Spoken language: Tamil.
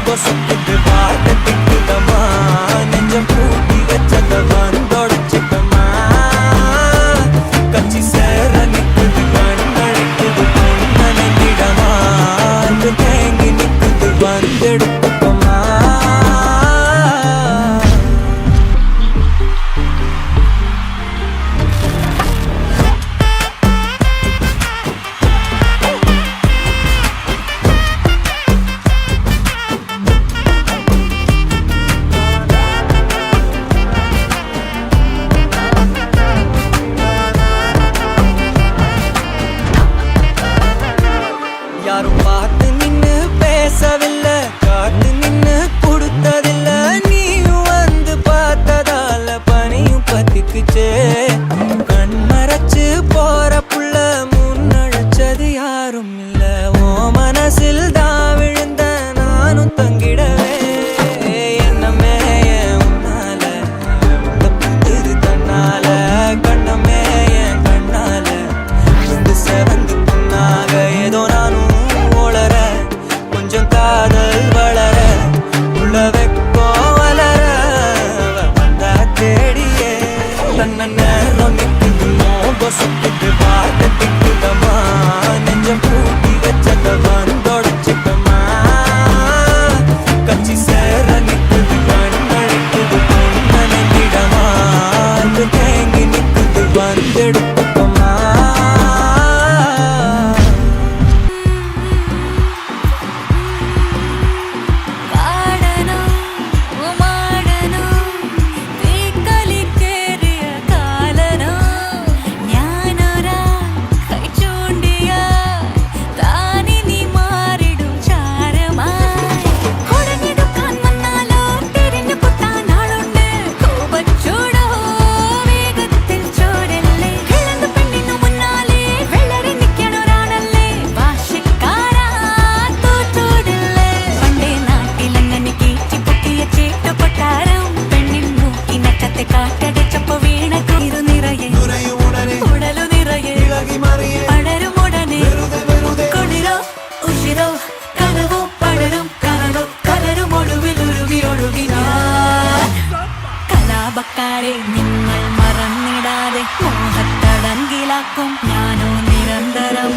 பொசுக்குது பாட்டு திக்குதமா நெஞ்சம் பூட்டி வச்சத வந்தொடச்சிட்டமா கச்சி சேர நிக்குது கண்ணழைக்குது பொன்னணிடமா தேங்கி நிக்குது வந்தெடுத்துக்கமா யாரும் பார்த்து நின்னு பேசவில்லை காத்து நின்னு கொடுத்ததில்ல நீயும் வந்து பார்த்ததால பனியும் பத்திக்குச்சே கண் மறைச்சு போற புள்ள முன்னழைச்சது யாரும் இல்ல ஓ மனசில் தான் விழுந்த நானும் தங்கிடவே என்னமே உன்னால தப்புது தன்னால கண்ணமே என் கண்ணால வந்து செவந்து புண்ணாக ஏதோ நானும் கொஞ்சம் காதல் வளர உள்ள வெப்பம் வளர வந்தா தேடியே தன்ன நேரம் நிற்குதுமோ பொசுக்குது பாட்டு திக்குதமா நெஞ்சம் பூட்டி வச்சத வந்தொடச்சிட்டமா கச்சி சேர நிற்குது கண்ணழைக்குது பொன்னணிடமா தேங்கி நிற்குது வந்தெடுத்துக்கமா കലാപക്കാരെ നിങ്ങൾ മറന്നിടാതെ മോഹത്തടങ്കിലാക്കും ഞാനോ നിരന്തരം